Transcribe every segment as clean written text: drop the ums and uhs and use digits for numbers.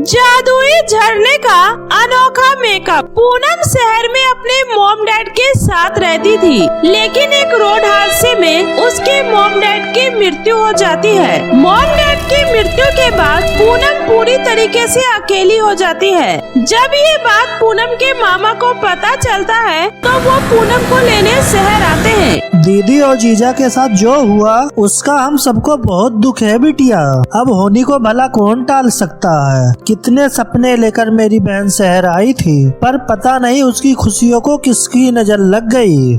जादुई झरने का अनोखा मेकअप। पूनम शहर में अपने मॉम डैड के साथ रहती थी, लेकिन एक रोड हादसे में उसके मॉम डैड की मृत्यु हो जाती है। मॉम डैड की मृत्यु के बाद पूनम पूरी तरीके से अकेली हो जाती है। जब ये बात पूनम के मामा को पता चलता है तो वो पूनम को लेने शहर आते हैं। दीदी और जीजा के साथ जो हुआ उसका हम सबको बहुत दुख है बिटिया। अब होनी को भला कौन टाल सकता है। कितने सपने लेकर मेरी बहन शहर आई थी, पर पता नहीं उसकी खुशियों को किसकी नजर लग गई।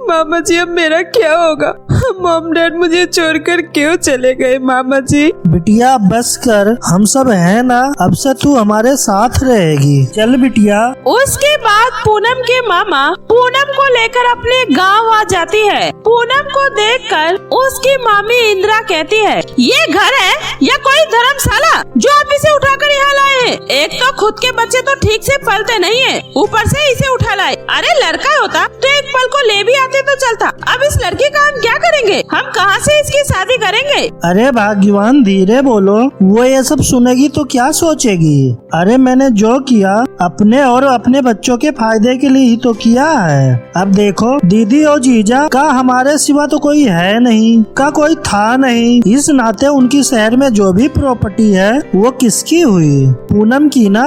मामा जी, अब मेरा क्या होगा? मॉम डैड मुझे छोड़कर क्यों चले गए? मामा जी बिटिया बस कर, हम सब हैं ना, अब से तू हमारे साथ रहेगी। चल बिटिया। उसके बाद पूनम के मामा पूनम को लेकर अपने गांव आ जाती है। पूनम को देखकर उसकी मामी इंदिरा कहती है, ये घर है या कोई धर्मशाला जो आप इसे उठाकर यहाँ लाए हैं? एक तो खुद के बच्चे तो ठीक से पलते नहीं है, ऊपर से इसे उठा लाए। अरे लड़का होता तो एक पल को ले भी आते तो चलता। अब इस लड़की का हम क्या करेंगे? हम कहाँ से इसकी शादी करेंगे? अरे भाग्यवान धीरे बोलो, वो ये सब सुनेगी तो क्या सोचेगी? अरे मैंने जो किया अपने और अपने बच्चों के फायदे के लिए ही तो किया है। अब देखो दीदी और जीजा का हमारे सिवा तो कोई है नहीं, का कोई था नहीं। इस नाते उनकी शहर में जो भी प्रॉपर्टी है वो किसकी हुई? पूनम की ना।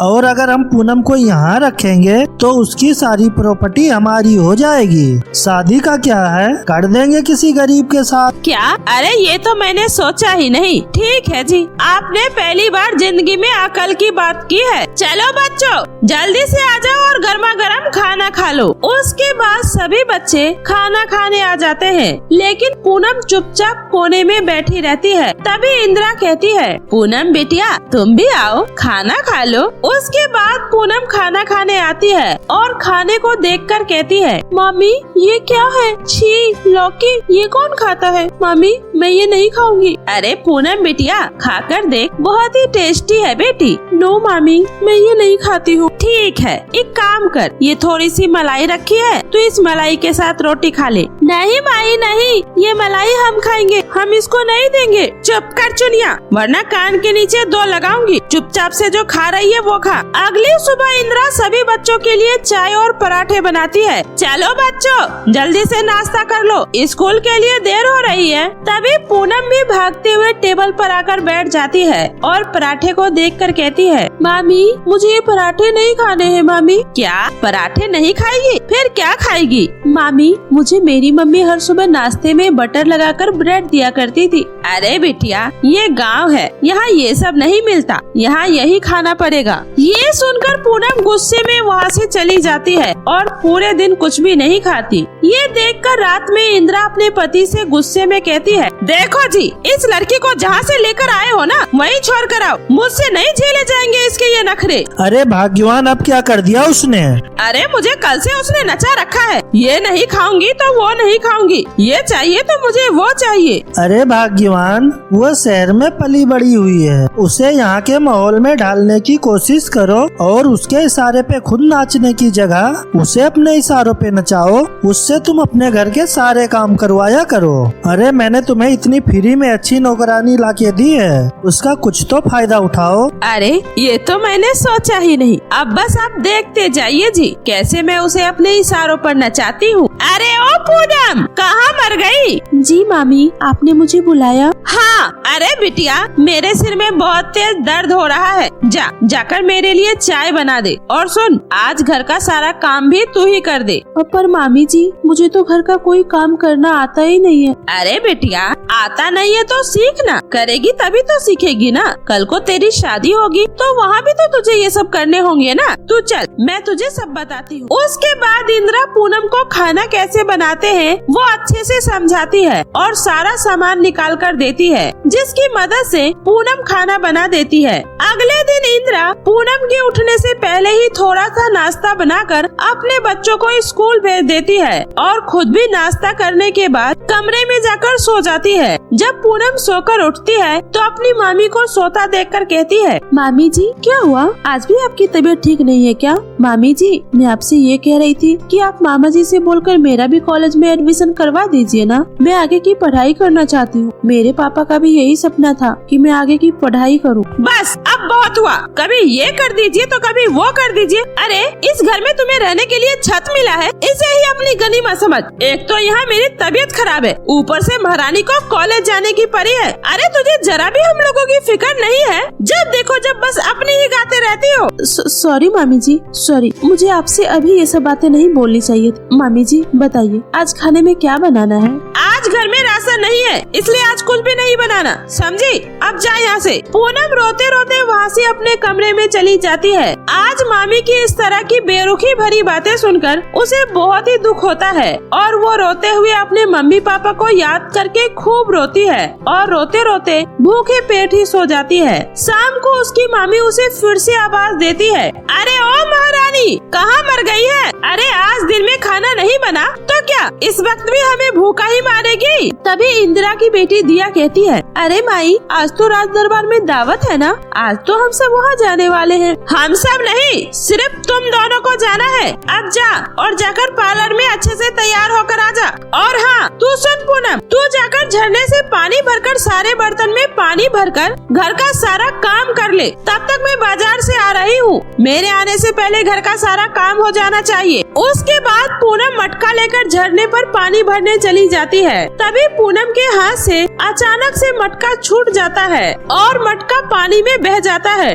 और अगर हम पूनम को यहाँ रखेंगे तो उसकी सारी प्रॉपर्टी हमारी हो जाएगी। शादी का क्या है, कर देंगे किसी गरीब के साथ। क्या? अरे ये तो मैंने सोचा ही नहीं। ठीक है जी, आपने पहली बार जिंदगी में अकल की बात की है। चलो बच्चों जल्दी से आ जाओ और गर्मा गर्म खाना खा लो। उसके बाद सभी बच्चे खाना खाने आ जाते हैं, लेकिन पूनम चुपचाप कोने में बैठी रहती है। तभी इंदिरा कहती है, पूनम बेटिया तुम भी आओ, खाना खा लो। उसके बाद पूनम खाना खाने आती है और खाने को देखकर कहती है, मम्मी ये क्या है? छी, लौकी, ये कौन खाता है? मम्मी मैं ये नहीं खाऊंगी। अरे पूनम बेटिया खाकर देख, बहुत ही टेस्टी है बेटी। नो मामी मैं ये नहीं खाती हूँ। ठीक है, एक काम कर, ये थोड़ी सी मलाई रखी है, तो इस मलाई के साथ रोटी खा ले। नहीं माई नहीं, ये मलाई हम खाएंगे, हम इसको नहीं देंगे। चुप कर चुनिया, वरना कान के नीचे 2 लगाऊंगी। चुपचाप से जो खा रही है वो खा। अगली सुबह इंदिरा सभी बच्चों के लिए चाय और पराठे बनाती है। चलो बच्चों जल्दी से नाश्ता कर लो, स्कूल के लिए देर हो रही है। तभी पूनम भी भागते हुए टेबल पर आकर बैठ जाती है और पराठे को देखकर कहती है, मामी मुझे ये पराठे नहीं खाने हैं। मामी क्या पराठे नहीं खाएगी? फिर क्या खाएगी? मामी मुझे मेरी मम्मी हर सुबह नाश्ते में बटर लगाकर ब्रेड दिया करती थी। अरे बिटिया ये गांव है, यहाँ ये सब नहीं मिलता, यहाँ यही खाना पड़ेगा। ये सुनकर पूनम गुस्से में वहाँ से चली जाती है और पूरे दिन कुछ भी नहीं खाती। ये देखकर रात में इंदिरा अपने पति से गुस्से में कहती है, देखो जी इस लड़की को जहाँ से लेकर आए हो ना वहीं छोड़ कर आओ, मुझसे नहीं झेले जाएंगे इसके ये नखरे। अरे भाग्यवान अब क्या कर दिया उसने? अरे मुझे कल से उसने नचा रखा है, ये नहीं खाऊंगी तो वो नहीं खाऊंगी, ये चाहिए तो मुझे वो चाहिए। अरे भाग्यवान वो शहर में पली बड़ी हुई है, उसे यहाँ के माहौल में ढालने की कोशिश करो और उसके इशारे पे खुद नाचने की जगह उसे अपने इशारों पे नचाओ। उससे तुम अपने घर के सारे काम करवाया करो। अरे मैंने तुम्हें इतनी फ्री में अच्छी नौकरानी लाके दी है, उसका कुछ तो फायदा उठाओ। अरे ये तो मैंने सोचा ही नहीं। अब बस आप देखते जाइए जी कैसे मैं उसे अपने इशारों पर नचाती हूँ। अरे ओ पूनम कहाँ मर गई? जी मामी आपने मुझे बुलाया? हाँ अरे बिटिया मेरे सिर में बहुत तेज दर्द हो रहा है, जाकर मेरे लिए चाय बना दे। और सुन आज घर का सारा काम भी तू ही कर दे। पर मामी जी मुझे तो घर का कोई काम करना आता ही नहीं है। अरे बेटिया आता नहीं है तो सीखना, करेगी तभी तो सीखेगी ना। कल को तेरी शादी होगी तो वहाँ भी तो तुझे ये सब करने होंगे ना। तू चल मैं तुझे सब बताती हूँ। उसके बाद इंदिरा पूनम को खाना कैसे बनाते हैं वो अच्छे से समझाती है और सारा सामान निकाल कर देती है, जिसकी मदद से पूनम खाना बना देती है। अगले दिन इंदिरा पूनम के उठने से पहले ही थोड़ा सा नाश्ता बनाकर अपने बच्चों को स्कूल भेज देती है और खुद भी नाश्ता करने के बाद कमरे में जाकर सो जाती है। जब पूनम सोकर उठती है तो अपनी मामी को सोता देखकर कहती है, मामी जी क्या हुआ, आज भी आपकी तबीयत ठीक नहीं है क्या? मामी जी मैं आपसे ये कह रही थी कि आप मामा जी से बोलकर मेरा भी कॉलेज में एडमिशन करवा दीजिए ना, मैं आगे की पढ़ाई करना चाहती हूँ। मेरे पापा का भी यही सपना था कि मैं आगे की पढ़ाई करूँ। बस अब बहुत हुआ, कभी ये कर दीजिए तो कभी वो कर दीजिए। अरे इस घर में तुम्हें रहने के लिए छत मिला है, इसे ही अपनी गनीमत समझ। एक तो यहाँ मेरी तबीयत खराब है, ऊपर से महारानी को कॉलेज जाने की पड़ी है। अरे तुझे जरा भी हम लोगों की फिक्र नहीं है, जब देखो जब बस अपनी ही गाते रहती हो। सॉरी मामी जी, सॉरी, मुझे आपसे अभी ये सब बातें नहीं बोलनी चाहिए थी। मामी जी बताइए आज खाने में क्या बनाना है? आज घर में राशन नहीं है, इसलिए आज कुछ भी नहीं बनाना, समझी? अब जा यहाँ से। पूनम रोते रोते वहाँ से अपने कमरे में चली जाती है। आज मामी की इस तरह की बेरुखी भरी बातें सुनकर उसे बहुत ही दुख होता है और वो रोते हुए अपने मम्मी पापा को याद करके खूब रोती है और रोते रोते भूखे पेट ही सो जाती है। शाम को उसकी मामी उसे फिर से आवाज देती है, अरे ओ महारानी कहाँ मर गई है? अरे आज दिन में खाना नहीं बना तो क्या इस वक्त भी हमें भूखा ही मारेगी? तभी इंदिरा की बेटी दिया कहती है, अरे माई आज तो राज दरबार में दावत है ना, आज तो हम सब वहाँ जाने वाले हैं। हम सब नहीं, सिर्फ तुम दोनों को जाना है। अब जा और जाकर पार्लर में अच्छे से तैयार होकर आ जा। और हाँ तू सुन पूनम, तू जाकर झरने से पानी भरकर सारे बर्तन में पानी भरकर घर का सारा काम कर ले। तब तक मैं बाजार से आ रही हूँ, मेरे आने से पहले घर का सारा काम हो जाना चाहिए। उसके बाद पूनम मटका लेकर झरने पर पानी भरने चली जाती है। तभी पूनम के हाथ से अचानक से मटका छूट जाता है और मटका पानी में बह जाता है।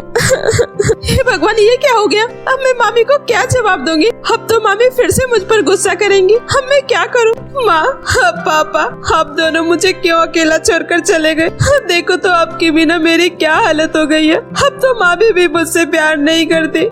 हे भगवान ये क्या हो गया? अब मैं मामी को क्या जवाब दूंगी? अब तो मामी फिर से मुझ पर गुस्सा करेंगी। अब मैं क्या करूं? माँ, पापा, आप दोनों मुझे क्यों अकेला छोड़कर चले गए? देखो तो आपके बिना मेरी क्या हालत हो गई है। अब तो माँ भी मुझसे प्यार नहीं करती।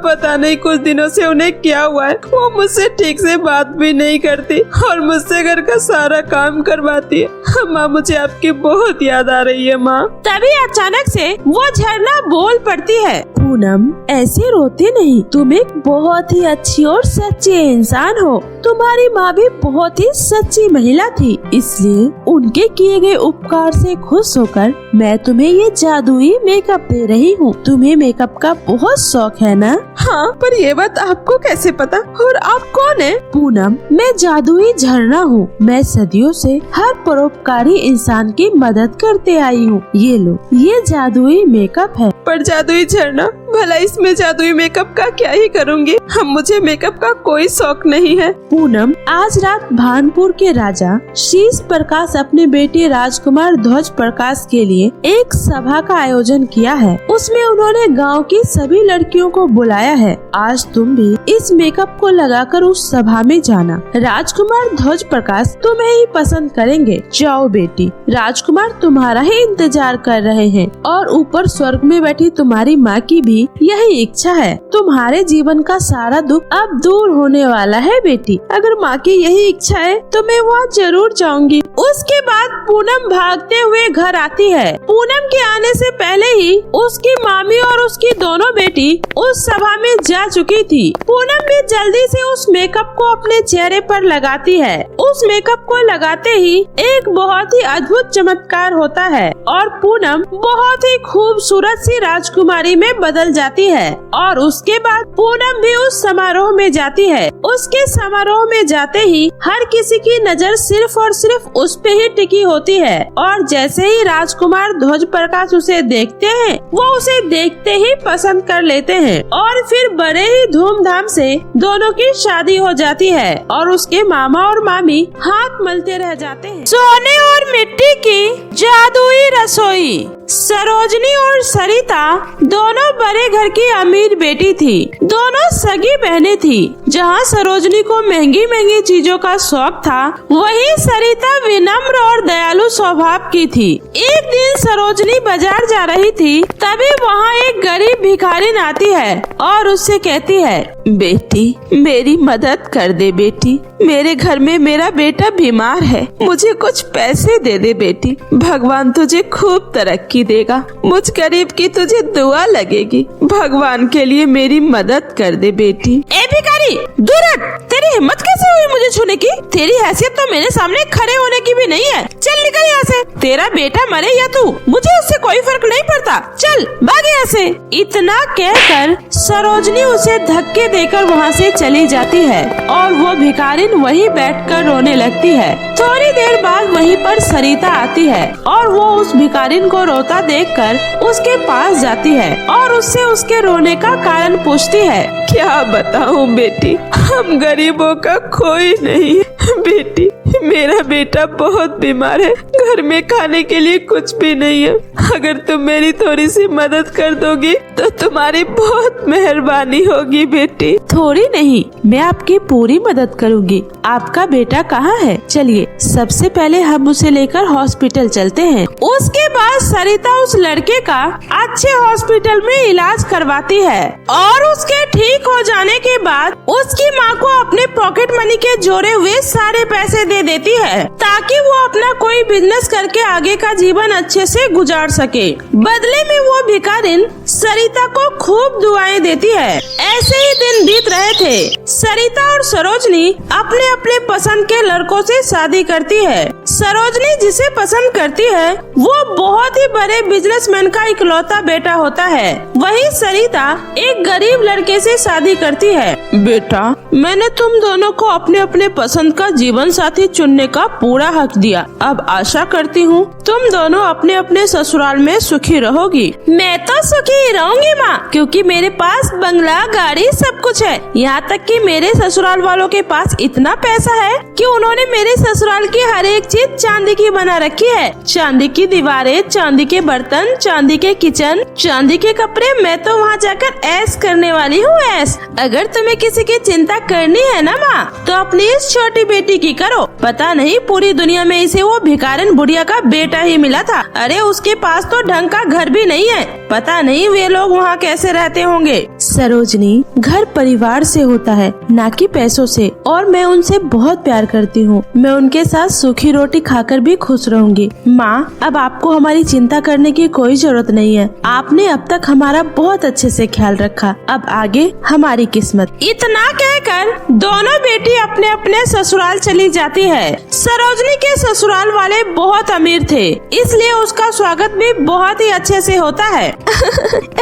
पता नहीं कुछ दिनों से उन्हें क्या हुआ है, वो मुझसे ठीक से बात भी नहीं करती और मुझसे घर का सारा काम करवाती है। माँ मुझे आपकी बहुत याद आ रही है माँ। तभी अचानक से वो झरना बोल पड़ती है, पूनम ऐसे रोते नहीं, तुम एक बहुत ही अच्छी और सच्ची इंसान हो। तुम्हारी माँ भी बहुत ही सच्ची महिला थी, इसलिए उनके किए गए उपकार से खुश होकर मैं तुम्हें ये जादुई मेकअप दे रही हूँ। तुम्हें मेकअप का बहुत शौक है ना? हाँ, पर ये बात आपको कैसे पता? और आप कौन है? पूनम मैं जादुई झरना हूँ। मैं सदियों से हर परोपकारी इंसान की मदद करते आई हूँ। ये लो, ये जादुई मेकअप है। पर जादुई झरना, भला इसमें जादुई मेकअप का क्या ही करूँगी? हम मुझे मेकअप का कोई शौक नहीं है। पूनम आज रात भानपुर के राजा शीश प्रकाश अपने बेटे राजकुमार ध्वज प्रकाश के लिए एक सभा का आयोजन किया है। उसमें उन्होंने गांव की सभी लड़कियों को बुलाया है। आज तुम भी इस मेकअप को लगाकर उस सभा में जाना। राजकुमार ध्वज प्रकाश तुम्हें ही पसंद करेंगे। जाओ बेटी, राजकुमार तुम्हारा ही इंतजार कर रहे हैं और ऊपर स्वर्ग में बैठी तुम्हारी माँ की भी यही इच्छा है। तुम्हारे जीवन का सारा दुख अब दूर होने वाला है बेटी। अगर माँ की यही इच्छा है तो मैं वहाँ जरूर जाऊंगी। उसके बाद पूनम भागते हुए घर आती है। पूनम के आने से पहले ही उसकी मामी और उसकी दोनों बेटी उस सभा में जा चुकी थी। पूनम भी जल्दी से उस मेकअप को अपने चेहरे पर लगाती है। उस मेकअप को लगाते ही एक बहुत ही अद्भुत चमत्कार होता है और पूनम बहुत ही खूबसूरत सी राजकुमारी में बदल जाती है। और उसके बाद पूनम भी उस समारोह में जाती है। उसके समारोह में जाते ही हर किसी की नजर सिर्फ और सिर्फ उस पे ही टिकी होती है और जैसे ही राजकुमार ध्वज प्रकाश उसे देखते हैं, वो उसे देखते ही पसंद कर लेते हैं और फिर बड़े ही धूमधाम से दोनों की शादी हो जाती है और उसके मामा और मामी हाथ मलते रह जाते हैं। सोने और मिट्टी की जादुई रसोई। सरोजनी और सरिता दोनों बड़े घर की अमीर बेटी थी। दोनों सगी बहनें थी। जहाँ सरोजनी को महंगी महंगी चीजों का शौक था, वहीं सरिता विनम्र और दयालु स्वभाव की थी। एक दिन सरोजनी बाजार जा रही थी, तभी वहाँ एक गरीब भिखारिन आती है और उससे कहती है, बेटी मेरी मदद कर दे बेटी, मेरे घर में मेरा बेटा बीमार है, मुझे कुछ पैसे दे दे बेटी, भगवान तुझे खूब तरक्की देगा, मुझ गरीब की तुझे दुआ लगेगी, भगवान के लिए मेरी मदद कर दे बेटी। ए भिखारी दूर हट, तेरी हिम्मत कैसे हुई मुझे छूने की? तेरी हैसियत तो मेरे सामने खड़े होने की भी नहीं है, चल निकल यहाँ से। तेरा बेटा मरे या तू, मुझे उससे कोई फर्क नहीं पड़ता, चल भाग यहाँ से। इतना कहकर सरोजनी उसे धक्के देकर वहाँ से चली जाती है और वो भिखारिन वहीं बैठकर रोने लगती है। थोड़ी देर बाद वहीं पर सरिता आती है और वो उस भिखारिन को रोता देखकर उसके पास जाती है और उससे उसके रोने का कारण पूछती है। क्या बताऊं बेटी, हम गरीबों का कोई नहीं बेटी, मेरा बेटा बहुत बीमार है, घर में खाने के लिए कुछ भी नहीं है, अगर तुम मेरी थोड़ी सी मदद कर दोगी तो तुम्हारी बहुत मेहरबानी होगी बेटी। थोड़ी नहीं, मैं आपकी पूरी मदद करूंगी। आपका बेटा कहाँ है? चलिए सबसे पहले हम उसे लेकर हॉस्पिटल चलते हैं। उसके बाद सरिता उस लड़के का अच्छे हॉस्पिटल में इलाज करवाती है और उसके ठीक हो जाने के बाद उसकी माँ को अपने पॉकेट मनी के जोड़े हुए सारे पैसे दे देती है ताकि वो अपना कोई बिजनेस करके आगे का जीवन अच्छे से गुजार सके। बदले में वो भिखारिन सरिता को खूब दुआएं देती है। ऐसे ही दिन बीत रहे थे। सरिता और सरोजनी अपने अपने पसंद के लड़कों से शादी करती है। सरोजनी जिसे पसंद करती है वो बहुत ही बड़े बिजनेसमैन का इकलौता बेटा होता है। वहीं सरिता एक गरीब लड़के से शादी करती है। बेटा, मैंने तुम दोनों को अपने अपने पसंद का जीवन साथी चुनने का पूरा हक दिया। अब आशा करती हूँ तुम दोनों अपने अपने ससुराल में सुखी रहोगी। मैं तो सुखी ही रहूंगी माँ, क्योंकि मेरे पास बंगला, गाड़ी सब कुछ है। यहाँ तक कि मेरे ससुराल वालों के पास इतना पैसा है कि उन्होंने मेरे ससुराल की हर एक चीज चांदी की बना रखी है। चांदी की दीवारें, चांदी के बर्तन, चांदी के किचन, चांदी के कपड़े। मैं तो वहाँ जाकर ऐश करने वाली हूँ ऐश। अगर तुम्हें किसी की चिंता करनी है ना माँ, तो अपनी इस छोटी बेटी की करो। पता नहीं पूरी दुनिया में इसे वो भिखारिन बुढ़िया का बेटा ही मिला था। अरे उसके पास तो ढंग का घर भी नहीं है, पता नहीं वे लोग वहाँ कैसे रहते होंगे। सरोजनी, घर परिवार से होता है, ना कि पैसों से, और मैं उनसे बहुत प्यार करती हूँ। मैं उनके साथ सूखी रोटी खाकर भी खुश रहूंगी। माँ, अब आपको हमारी चिंता करने की कोई जरूरत नहीं है। आपने अब तक हमारा बहुत अच्छे से ख्याल रखा, अब आगे हमारी किस्मत। इतना कहकर दोनों बेटी अपने अपने ससुराल चली जाती है। सरोजनी के ससुराल वाले बहुत अमीर थे, इसलिए उसका स्वागत भी बहुत ही अच्छे से होता है।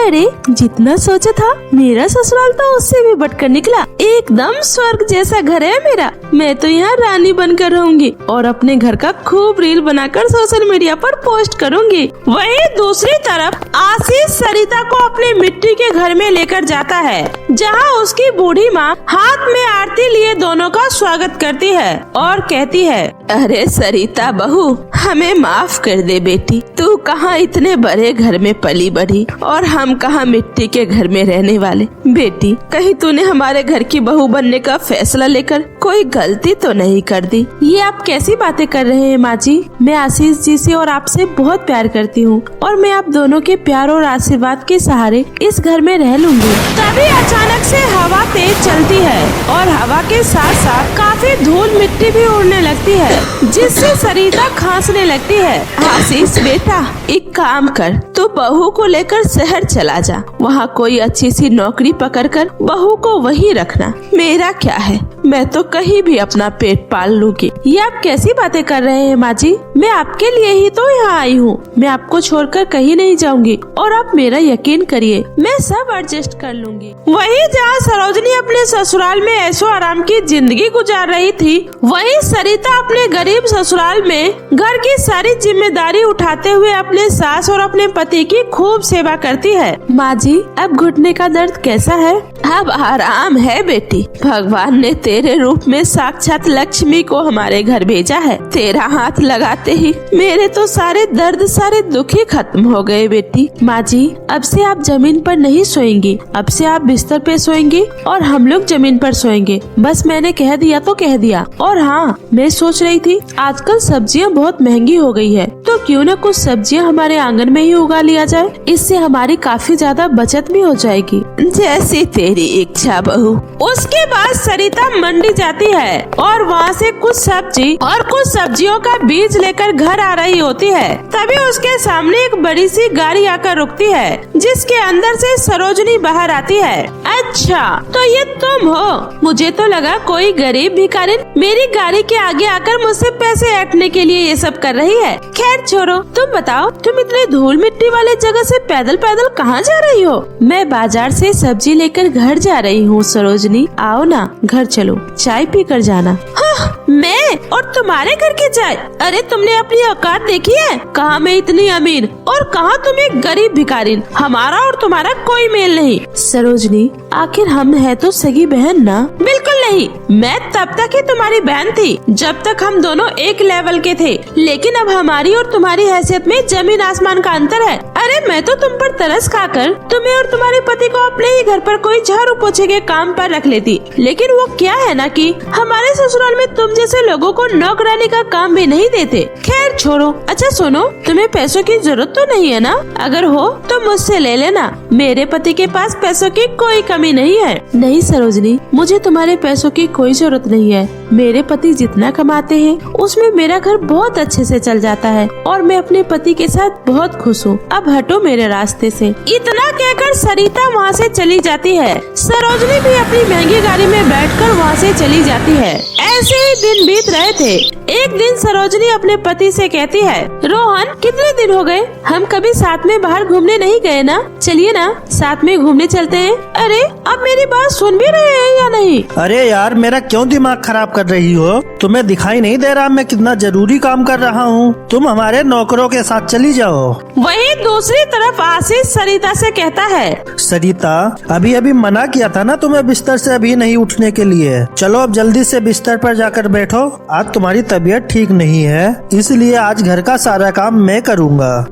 अरे जितना सोचा था, मेरा ससुराल तो उससे भी बढ़कर निकला। एकदम स्वर्ग जैसा घर है मेरा। मैं तो यहाँ रानी बनकर रहूंगी और अपने घर का खूब रील बनाकर सोशल मीडिया पर पोस्ट करूंगी। वहीं दूसरी तरफ आशीष सरिता को अपने मिट्टी के घर में लेकर जाता है, जहाँ उसकी बूढ़ी माँ हाथ में आरती लिए दोनों का स्वागत करती है और कहती है, अरे सरिता बहू, हमें माफ कर दे बेटी। तू कहाँ इतने बड़े घर में पली बढ़ी और हम कहाँ मिट्टी के घर में रहने वाले। बेटी, कहीं तूने हमारे घर की बहू बनने का फैसला लेकर कोई गलती तो नहीं कर दी? ये आप कैसी बातें कर रहे हैं माँ जी? मैं आशीष जी से और आपसे बहुत प्यार करती हूँ और मैं आप दोनों के प्यार और आशीर्वाद के सहारे इस घर में रह लूंगी। तभी अचानक से हवा तेज चलती है और हवा के साथ साथ काफी धूल मिट्टी भी उड़ने लगती है, जिससे सरिता खांसने लगती है। आशीष बेटा, एक काम कर, तू बहू को लेकर शहर चला जा, वहाँ कोई अच्छी सी नौकरी पकड़कर बहू को वहीं रखना। मेरा क्या है, मैं तो कहीं भी अपना पेट पाल लूंगी। ये आप कैसी बातें कर रहे हैं माँ जी? मैं आपके लिए ही तो यहाँ आई हूँ, मैं आपको छोड़कर कहीं नहीं जाऊंगी और आप मेरा यकीन करिए, मैं सब एडजस्ट कर लूंगी। वहीं जहाँ सरोजनी अपने ससुराल में ऐशो आराम की जिंदगी गुजार रही थी, वहीं सरिता अपने गरीब ससुराल में घर की सारी जिम्मेदारी उठाते हुए अपने सास और अपने पति की खूब सेवा करती है। माँ जी, अब घुटने का दर्द कैसा है? अब आराम है बेटी, भगवान ने तेरे रूप में साक्षात लक्ष्मी को हमारे घर भेजा है। तेरा हाथ लगाते आते ही मेरे तो सारे दर्द सारे दुख ही खत्म हो गए बेटी। माँ जी, अब से आप जमीन पर नहीं सोएंगी, अब से आप बिस्तर पे सोएंगी और हम लोग जमीन पर सोएंगे। बस मैंने कह दिया तो कह दिया। और हाँ, मैं सोच रही थी आजकल सब्जियाँ बहुत महंगी हो गई है, तो क्यों न कुछ सब्जियाँ हमारे आंगन में ही उगा लिया जाए, इससे हमारी काफी ज्यादा बचत भी हो जाएगी। जैसी तेरी इच्छा बहू। उसके बाद सरिता मंडी जाती है और वहाँ से कुछ सब्जी और कुछ सब्जियों का बीज लेकर घर आ रही होती है। तभी उसके सामने एक बड़ी सी गाड़ी आकर रुकती है, जिसके अंदर से सरोजनी बाहर आती है। अच्छा, तो ये तुम हो? मुझे तो लगा कोई गरीब भिखारी मेरी गाड़ी के आगे आकर मुझसे पैसे ऐंठने के लिए ये सब कर रही है। खैर छोड़ो, तुम बताओ, तुम इतने धूल मिट्टी वाले जगह से पैदल पैदल कहाँ जा रही हो? मैं बाजार से सब्जी लेकर घर जा रही हूँ सरोजनी। आओ ना, घर चलो, चाय पी कर जाना। हाँ, मैं और तुम्हारे घर की चाय? अरे तुमने अपनी औकात देखी है? कहाँ मैं इतनी अमीर और कहाँ तुम एक गरीब भिखारी। हमारा और तुम्हारा कोई मेल नहीं। सरोजनी, आखिर हम है तो सगी बहन ना? बिल्कुल नहीं, मैं तब तक ही तुम्हारी बहन थी जब तक हम दोनों एक लेवल के थे, लेकिन अब हमारी और तुम्हारी हैसियत में जमीन आसमान का अंतर है। अरे मैं तो तुम पर तरस खाकर तुम्हें और तुम्हारे पति को अपने ही घर पर कोई झाड़ू पोछे के काम पर रख लेती, लेकिन वो क्या है ना कि हमारे ससुराल में तुम जैसे लोगों को नौकरानी का काम भी नहीं देते। खैर छोड़ो। अच्छा सुनो, तुम्हें पैसों की जरूरत तो नहीं है ना? अगर हो तो मुझसे ले लेना, मेरे पति के पास पैसों की कोई कमी नहीं है। नहीं सरोजनी, मुझे तुम्हारे पैसों की कोई जरूरत नहीं है। मेरे पति जितना कमाते हैं उसमें मेरा घर बहुत अच्छे से चल जाता है और मैं अपने पति के साथ बहुत खुश हूँ। अब हटो मेरे रास्ते से। इतना कहकर सरिता वहाँ से चली जाती है। सरोजनी भी अपनी महंगी गाड़ी में बैठकर वहाँ से चली जाती है। ऐसे ही दिन बीत रहे थे। एक दिन सरोजनी अपने पति से कहती है, रोहन, कितने दिन हो गए हम कभी साथ में बाहर घूमने नहीं गए ना? चलिए ना, साथ में घूमने चलते हैं। अरे अब मेरी बात सुन भी रहे हैं या नहीं? अरे यार, मेरा क्यों दिमाग खराब कर रही हो? तुम्हें दिखाई नहीं दे रहा मैं कितना जरूरी काम कर रहा हूँ? तुम हमारे नौकरों के साथ चली जाओ। वहीं दूसरी तरफ आशीष सरिता से कहता है, सरिता, अभी अभी मना किया था ना तुम्हें बिस्तर से अभी नहीं उठने के लिए। चलो अब जल्दी से बिस्तर पर जाकर बैठो। आज तुम्हारी तबीयत ठीक नहीं है, इसलिए आज घर का सारा काम मैं करूँगा।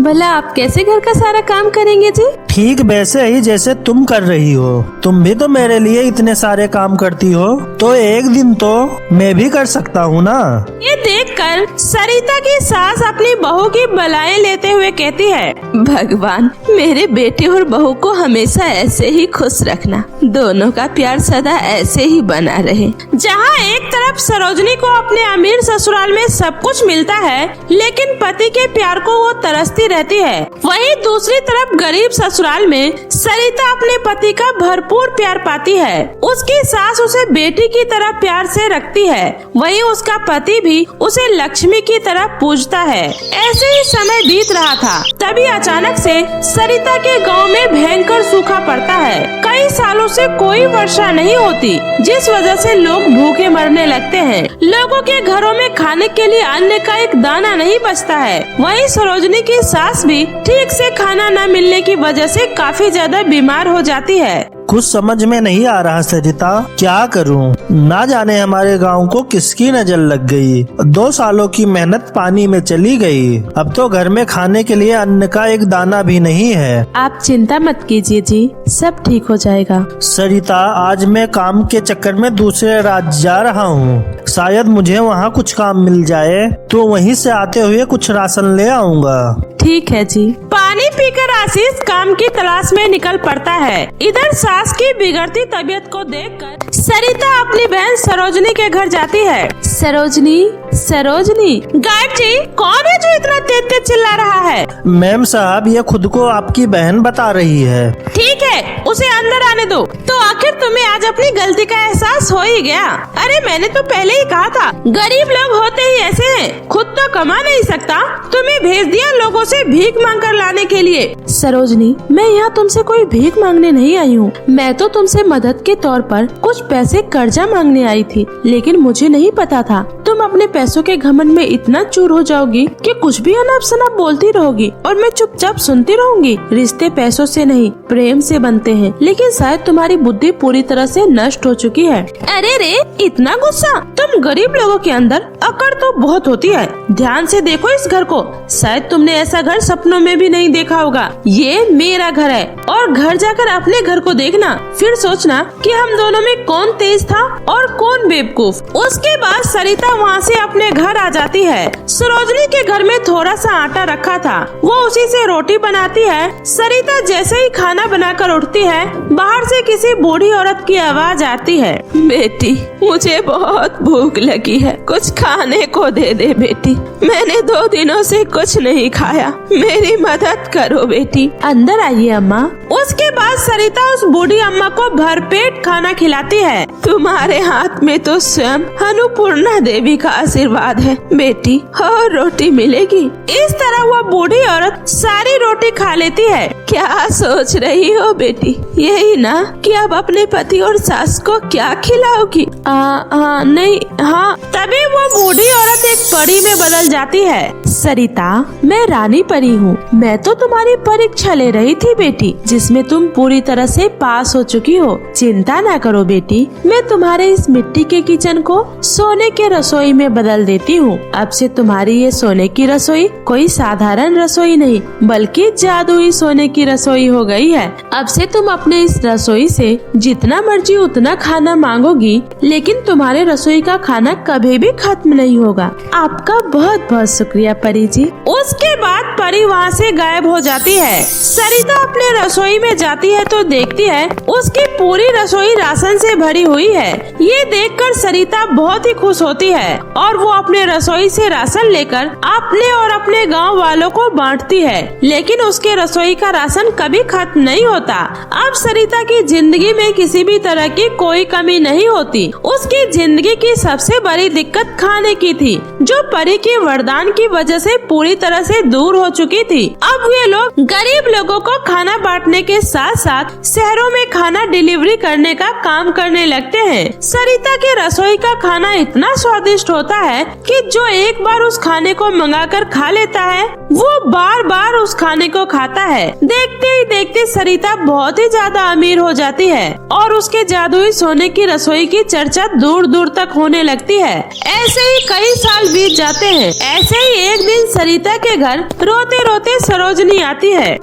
भला आप कैसे घर का सारा काम करेंगे जी? ठीक वैसे ही जैसे तुम कर रही हो। तुम भी तो मेरे लिए इतने सारे काम करती हो, तो एक दिन तो मैं भी कर सकता हूँ ना। ये देखकर सरिता की सास अपनी बहू की बलाएं लेते हुए कहती है, भगवान, मेरे बेटे और बहू को हमेशा ऐसे ही खुश रखना, दोनों का प्यार सदा ऐसे ही बना रहे। जहाँ एक तरफ सरोजनी को अपने अमीर ससुराल में सब कुछ मिलता है, लेकिन पति के प्यार को वो तरसती रहती है, वहीं दूसरी तरफ गरीब ससुराल में सरिता अपने पति का भरपूर प्यार पाती है। उसकी सास उसे बेटी की तरह प्यार से रखती है, वहीं उसका पति भी उसे लक्ष्मी की तरह पूजता है। ऐसे ही समय बीत रहा था, तभी अचानक से सरिता के गांव में भयंकर सूखा पड़ता है। कई सालों से कोई वर्षा नहीं होती, जिस वजह से लोग भूखे मरने लगते हैं। लोगों के घरों में खाने के लिए अन्न का एक दाना नहीं बचता है। वहीं सरोजनी की सास भी ठीक से खाना न मिलने की वजह से काफी ज्यादा बीमार हो जाती है। कुछ समझ में नहीं आ रहा सरिता, क्या करूं? ना जाने हमारे गांव को किसकी नजर लग गई। 2 सालों की मेहनत पानी में चली गई। अब तो घर में खाने के लिए अन्न का एक दाना भी नहीं है। आप चिंता मत कीजिए जी, सब ठीक हो जाएगा। सरिता, आज मैं काम के चक्कर में दूसरे राज्य जा रहा हूँ। शायद मुझे वहाँ कुछ काम मिल जाए, तो वहीं से आते हुए कुछ राशन ले आऊँगा। ठीक है जी। पानी पीकर आशीष काम की तलाश में निकल पड़ता है। इधर सास की बिगड़ती तबीयत को देखकर सरिता अपनी बहन सरोजनी के घर जाती है। सरोजनी, सरोजनी। गायब जी, कौन है जो इतना तेज तेज चिल्ला रहा है? मैम साहब, ये खुद को आपकी बहन बता रही है। ठीक है, उसे अंदर आने दो। तो आखिर तुम्हें आज अपनी गलती का एहसास हो ही गया। अरे मैंने तो पहले ही कहा था, गरीब लोग होते ही ऐसे हैं, खुद तो कमा नहीं सकता, तुम्हें भेज दिया लोगों से भीख मांग कर लाने के लिए। सरोजनी, मैं यहाँ तुमसे कोई भीख मांगने नहीं आई हूँ। मैं तो तुमसे मदद के तौर पर कुछ पैसे कर्जा मांगने आई थी, लेकिन मुझे नहीं पता था तुम अपने पैसों के घमंड में इतना चूर हो जाओगी कि कुछ भी अनाप शनाप बोलती रहोगी और मैं चुपचाप सुनती रहूंगी। रिश्ते पैसों से नहीं, प्रेम से बनते हैं, लेकिन शायद तुम्हारी बुद्धि पूरी तरह से नष्ट हो चुकी है। अरे रे, इतना गुस्सा? तुम गरीब लोगों के अंदर अकड़ तो बहुत होती है। ध्यान से देखो इस घर को, शायद तुमने ऐसा घर सपनों में भी नहीं देखा होगा। ये मेरा घर है और घर जाकर अपने घर को देखना, फिर सोचना कि हम दोनों में कौन तेज था और कौन बेवकूफ। उसके बाद सरिता वहाँ से अपने घर आ जाती है। सरोजनी के घर में थोड़ा सा आटा रखा था, वो उसी से रोटी बनाती है। सरिता जैसे ही खाना बनाकर उठती है, बाहर से किसी बूढ़ी औरत की आवाज आती है, बेटी मुझे बहुत भूख लगी है, कुछ खाने को दे दे बेटी, मैंने 2 दिनों से कुछ नहीं खाया, मेरी मदद करो बेटी। अंदर आइए अम्मा। उसके बाद सरिता उस बूढ़ी अम्मा को भरपेट खाना खिलाती है। तुम्हारे हाथ में तो स्वयं अन्नपूर्णा देवी का आशीर्वाद है बेटी, और रोटी मिलेगी। इस तरह वह बूढ़ी औरत सारी रोटी खा लेती है। क्या सोच रही हो बेटी, यही ना कि अब अपने पति और सास को क्या खिलाओगी? नहीं, हाँ। तभी वो बूढ़ी औरत एक परी में बदल जाती है। सरिता, मैं रानी परी हूँ, मैं तो तुम्हारी परीक्षा ले रही थी बेटी, जिसमें तुम पूरी तरह से पास हो चुकी हो। चिंता ना करो बेटी, मैं तुम्हारे इस मिट्टी के किचन को सोने के रसोई में बदल देती हूँ। अब से तुम्हारी ये सोने की रसोई कोई साधारण रसोई नहीं, बल्कि जादुई सोने की रसोई हो गई है। अब से तुम अपने इस रसोई से जितना मर्जी उतना खाना मांगोगी, लेकिन तुम्हारे रसोई का खाना कभी भी खत्म नहीं होगा। आपका बहुत बहुत शुक्रिया परी जी। उसके बाद परी वहाँ से गायब हो जाती है। सरिता अपने रसोई में जाती है तो देखती है उसकी पूरी रसोई राशन से भरी हुई है। ये देखकर सरिता बहुत ही खुश होती है और वो अपने रसोई से राशन लेकर अपने और अपने गांव वालों को बांटती है। लेकिन उसके रसोई का राशन कभी खत्म नहीं होता। अब सरिता की जिंदगी में किसी भी तरह की कोई कमी नहीं होती। उसकी जिंदगी की सबसे बड़ी दिक्कत खाने की थी, जो परी के वरदान की वजह से पूरी तरह से दूर हो चुकी थी। अब वे लोग गरीब लोगों को खाना बांटने के साथ साथ शहरों में खाना डिलीवरी करने का काम करने लगते हैं। सरिता के रसोई का खाना इतना स्वादिष्ट होता है कि जो एक बार उस खाने को मंगाकर खा लेता है, वो बार बार उस खाने को खाता है। देखते ही देखते सरिता बहुत ही ज्यादा अमीर हो जाती है और उसके जादुई सोने की रसोई की चर्चा दूर दूर तक होने लगती है। ऐसे ही कई साल बीत जाते हैं। ऐसे ही एक दिन सरिता के घर रोते रोते सरोजनी आती है।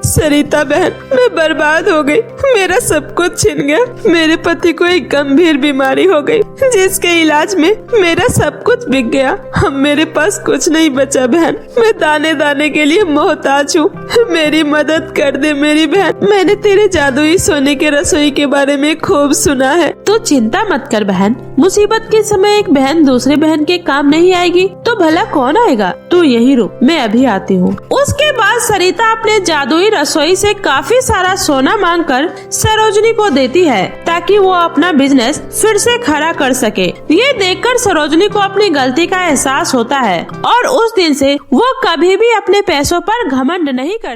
सरिता बहन, मैं बर्बाद हो गई, मेरा सब कुछ छिन गया। मेरे पति को एक गंभीर बीमारी हो गई, जिसके इलाज में मेरा सब कुछ बिक गया। अब मेरे पास कुछ नहीं बचा बहन, मैं दाने दाने के लिए मोहताज हूँ, मेरी मदद कर दे मेरी बहन। मैंने तेरे जादुई सोने के रसोई के बारे में खूब सुना है। तो चिंता मत कर बहन, मुसीबत के समय एक बहन दूसरी बहन के काम नहीं आएगी तो भला कौन आएगा? तू यहीं रुक, मैं अभी आती हूँ। उसके बाद सरिता अपने जादुई रसोई से काफी सारा सोना मांगकर सरोजनी को देती है, ताकि वो अपना बिजनेस फिर से खड़ा कर सके। ये देखकर सरोजनी को अपनी गलती का एहसास होता है और उस दिन से वो कभी भी अपने पैसों पर घमंड नहीं करती।